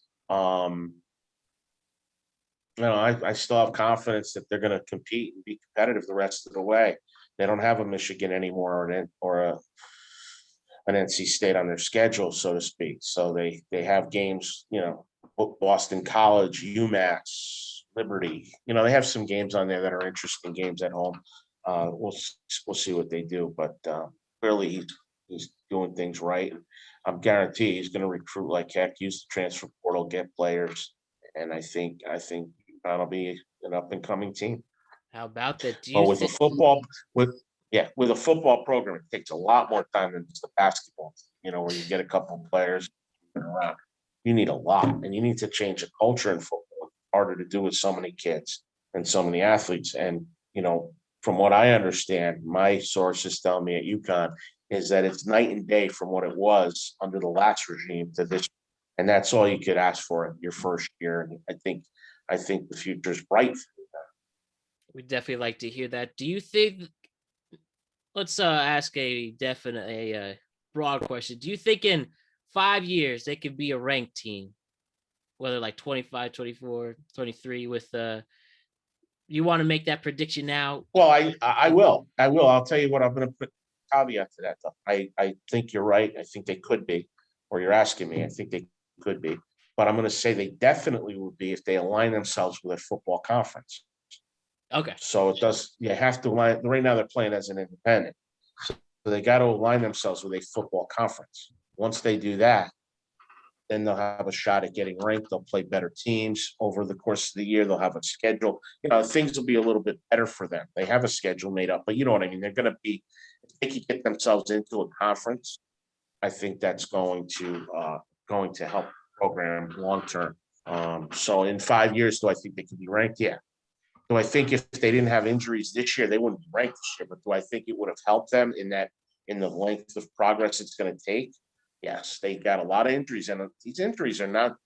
I still have confidence that they're going to compete and be competitive the rest of the way. They don't have a Michigan anymore or an NC State on their schedule, so to speak. So they have games, Boston College, UMass, Liberty. They have some games on there that are interesting games at home. We'll see what they do, but clearly he's doing things right. I'm guaranteed he's going to recruit like heck, use the transfer portal, get players, and I think that'll be an up and coming team. How about that? With a football program, it takes a lot more time than just a basketball, where you get a couple of players around. You need a lot, and you need to change the culture in football. It's harder to do with so many kids and so many athletes. And, from what I understand, my sources tell me at UConn is that it's night and day from what it was under the last regime to this. And that's all you could ask for in your first year. And I think the future is bright. We'd definitely like to hear that. Do you think, let's ask a broad question. Do you think in 5 years, they could be a ranked team, whether like 25, 24, 23 with you want to make that prediction now? Well, I will. I'll tell you what, I'm going to put caveat to that, though. I think you're right. I think they could be, or you're asking me. I think they could be. But I'm going to say they definitely would be if they align themselves with a football conference. Okay. So you have to align. Right now, they're playing as an independent. So they got to align themselves with a football conference. Once they do that, then they'll have a shot at getting ranked. They'll play better teams over the course of the year. They'll have a schedule. Things will be a little bit better for them. They have a schedule made up, but you know what I mean? They're going to be, if they can get themselves into a conference, I think that's going to help the program long term. So in 5 years, do I think they could be ranked? Yeah. Do I think if they didn't have injuries this year, they wouldn't be ranked this year? But do I think it would have helped them in the length of progress it's going to take? Yes, they got a lot of injuries, and these injuries are not.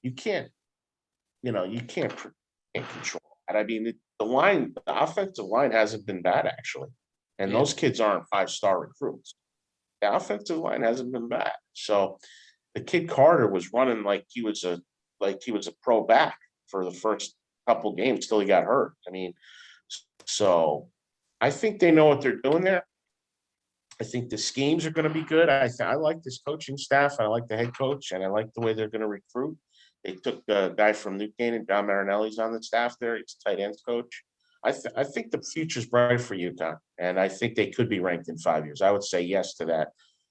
You can't control that. I mean, the offensive line hasn't been bad actually, and those kids aren't 5-star recruits. The offensive line hasn't been bad. So the kid Carter was running like he was a pro back for the first couple games till he got hurt. I mean, so I think they know what they're doing there. I think the schemes are going to be good. I like this coaching staff. I like the head coach, and I like the way they're going to recruit. They took the guy from New Canaan, John Marinelli's on the staff there. He's a tight ends coach. I think the future's bright for UConn, and I think they could be ranked in 5 years. I would say yes to that.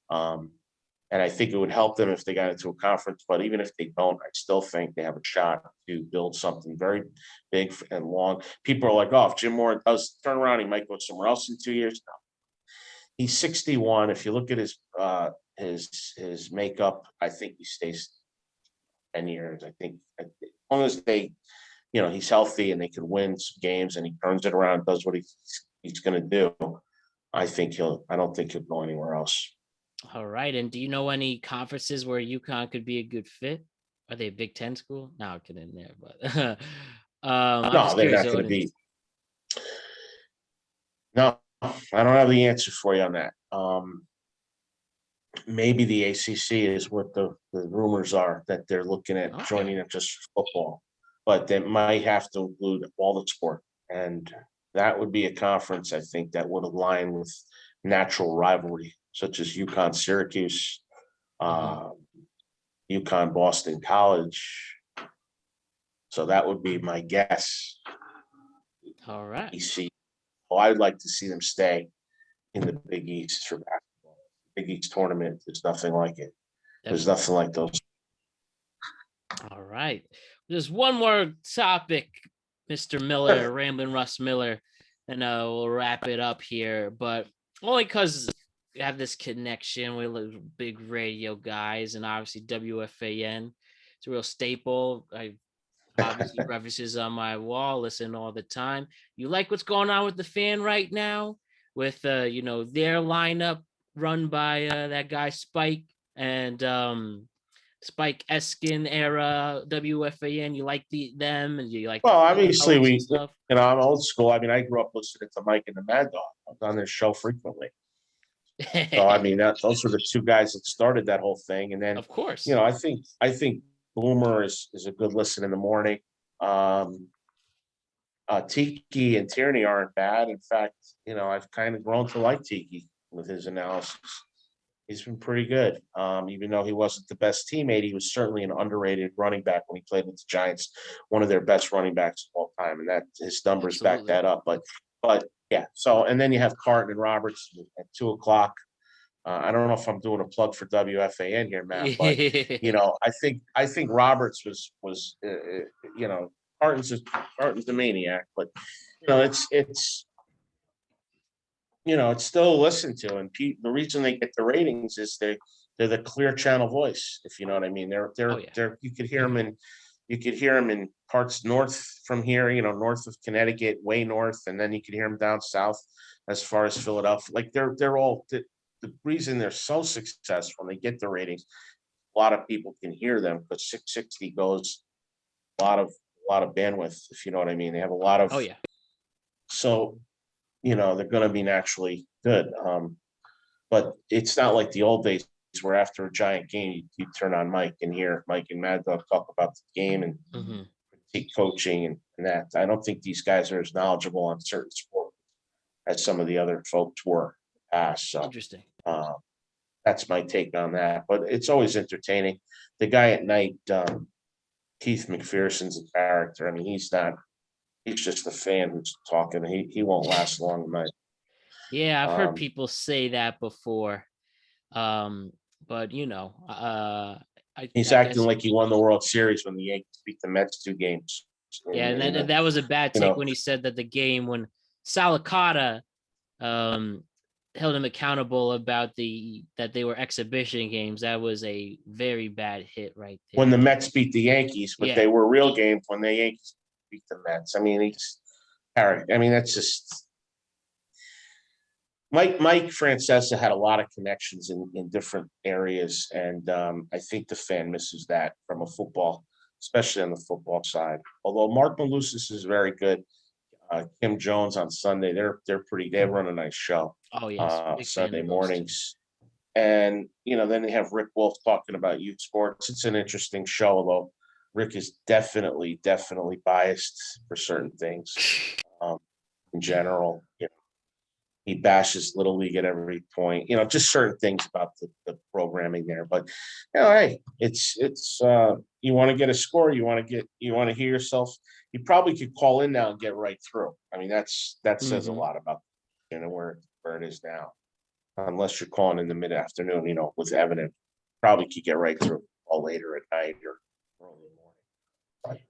And I think it would help them if they got into a conference. But even if they don't, I still think they have a shot to build something very big and long. People are like, oh, if Jim Moore does turn around, he might go somewhere else in 2 years. No. He's 61. If you look at his makeup, I think he stays 10 years. I think as long as he's healthy and they can win some games and he turns it around, does what he's going to do, I don't think he'll go anywhere else. All right. And do you know any conferences where UConn could be a good fit? Are they a Big Ten school? No, I'll get in there, but no, they're not going to be. No, I don't have the answer for you on that. Maybe the ACC is what the rumors are that they're looking at joining it just for football, but they might have to include all the sport. And that would be a conference, I think, that would align with natural rivalry, such as UConn Syracuse, UConn Boston College. So that would be my guess. All right. I'd like to see them stay in the Big East for basketball. Big East tournament, there's nothing like it. There's nothing like those. All right. There's one more topic, Mr. Miller, Rambin Russ Miller, and we'll wrap it up here. But only because we have this connection with big radio guys, and obviously WFAN. It's a real staple. I obviously references on my wall, listen all the time. You like what's going on with the Fan right now with their lineup run by that guy Spike and Spike Eskin era WFAN. You like them, and you like obviously stuff? I'm old school. I mean, I grew up listening to Mike and the Mad Dog. I'm on their show frequently. So I mean, those were the two guys that started that whole thing. And then, of course, I think Boomer is a good listen in the morning. Tiki and Tierney aren't bad. In fact, I've kind of grown to like Tiki with his analysis. He's been pretty good. Even though he wasn't the best teammate, he was certainly an underrated running back when he played with the Giants, one of their best running backs of all time. And that his numbers back that up. But yeah. So, and then you have Carton and Roberts at 2:00. I don't know if I'm doing a plug for WFAN here, Matt, but I think Roberts was Carton's a maniac, but it's still listened to, and the reason they get the ratings is they're the clear channel voice, if you know what I mean. They're you could hear them in parts north from here, north of Connecticut, way north, and then you could hear them down south as far as Philadelphia. Like they're all the reason they're so successful when they get the ratings. A lot of people can hear them because 660 goes a lot of bandwidth, if you know what I mean. They have a lot of so they're going to be naturally good. But it's not like the old days where after a Giant game, you turn on Mike and hear Mike and Mad Dog talk about the game and critique coaching and that. I don't think these guys are as knowledgeable on certain sports as some of the other folks were past. So Interesting. that's my take on that. But it's always entertaining. The guy at night, Keith McPherson's a character. I mean, he's just a fan who's talking. He won't last long tonight. Yeah, I've heard people say that before. But he's acting like he won the World Series when the Yankees beat the Mets 2 games. Yeah, and that was a bad take when he said that the game when Salicata held him accountable about that they were exhibition games. That was a very bad hit right there. When the Mets beat the Yankees, but they were real games when the Yankees beat the Mets. I mean, that's just Mike Francesa had a lot of connections in different areas, and I think the fan misses that from a football, especially on the football side. Although Mark Malusis is very good. Kim Jones on Sunday, they run a nice show. Oh yes, Sunday mornings. And then they have Rick Wolf talking about youth sports. It's an interesting show, although Rick is definitely biased for certain things. In general, he bashes Little League at every point. Just certain things about the programming there. But hey, it's you want to get a score, you want to hear yourself. You probably could call in now and get right through. I mean, that says a lot about where it is now. Unless you're calling in the mid-afternoon, with evidence, probably could get right through all later at night or early morning.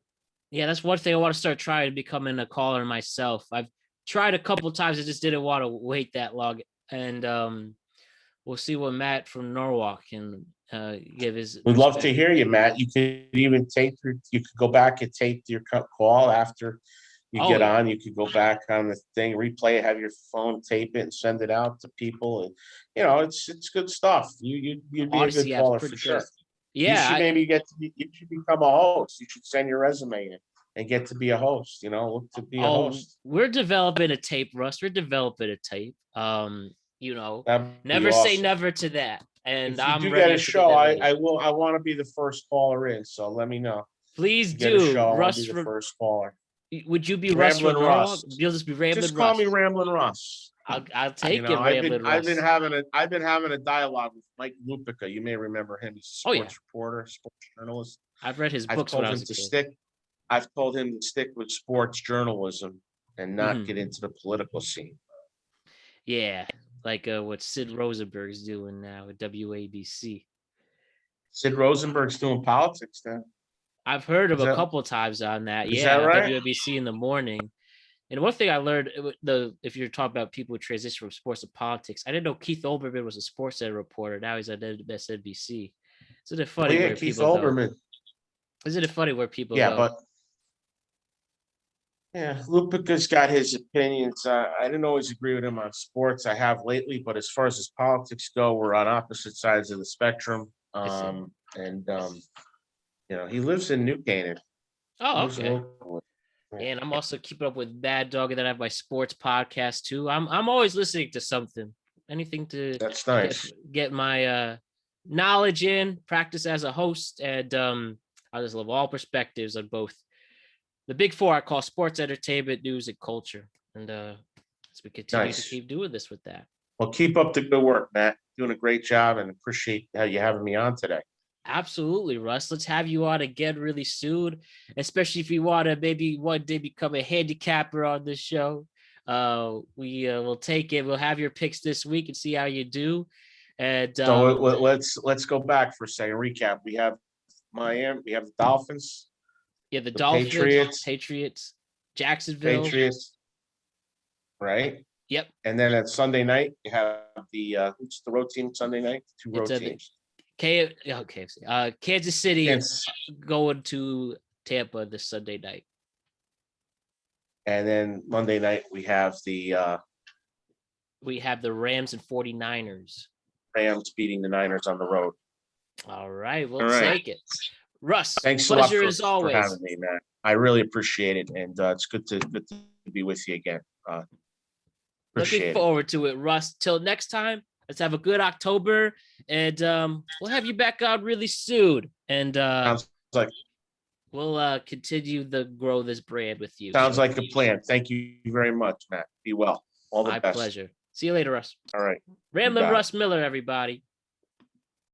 Yeah, that's one thing I want to start trying, becoming a caller myself. I've tried a couple times. I just didn't want to wait that long. And we'll see what Matt from Norwalk can give his. We'd love to hear you, Matt. You could even you could go back and tape your call after you get on. You could go back on the thing, replay it, have your phone, tape it, and send it out to people. And it's good stuff. You'd be Audacy, a good caller for sure. Yeah, you should become a host. You should send your resume in and get to be a host. Look to be a host. We're developing a tape, Russ. We're developing a tape. Never say never to that. And if you do get a show, I want to be the first caller in. So let me know. Please do. Russ, be the first caller. Would you be Russ from Norwalk? You'll just be Ramblin Russ. Just call me Ramblin Russ. I'll take it, Ramblin Russ. I've been having a dialogue with Mike Lupica. You may remember him. He's a sports reporter, sports journalist. I've read his books when I was a kid. I've told him to stick with sports journalism and not get into the political scene. Yeah, like what Sid Rosenberg's doing now at WABC. Sid Rosenberg's doing politics now. I've heard of a couple times on that. Is that right? WABC in the morning. And one thing I learned, if you're talking about people who transition from sports to politics, I didn't know Keith Olbermann was a sports ed reporter. Now he's at MSNBC. Isn't it funny where Keith people Olbermann. Go? Isn't it funny where people go? But Lupica's got his opinions. I didn't always agree with him on sports. I have lately, but as far as his politics go, we're on opposite sides of the spectrum. He lives in New Canaan. Oh, okay. And I'm also keeping up with Bad Dog, and then I have my sports podcast too. I'm always listening to something, anything to. That's nice. Get my knowledge in, practice as a host, and I just love all perspectives on both the big four I call sports, entertainment, news, and culture. And as we continue to keep doing this with that. Well, keep up the good work, Matt. Doing a great job, and appreciate you having me on today. Absolutely, Russ. Let's have you on again really soon, especially if you want to maybe one day become a handicapper on this show. We will take it. We'll have your picks this week and see how you do. And so let's go back for a second. Recap. We have Miami. We have the Dolphins. Yeah, the Dolphins, Patriots, Jacksonville, Patriots. Right. Yep. And then at Sunday night, you have who's the road team Sunday night? Two road teams. Kansas City going to Tampa this Sunday night. And then Monday night we have the Rams and 49ers. Rams beating the Niners on the road. All right, we'll take it. Russ, thanks a lot for having me, man. I really appreciate it, and it's good to be with you again. Looking forward to it, Russ. Till next time, Let's have a good October, and we'll have you back out really soon. And Sounds like we'll continue to grow this brand with you. sounds So, like a plan. Thank you very much, Matt. Be well. All the my best. pleasure. See you later, Russ. All right. Rambin got it. Russ Miller, everybody.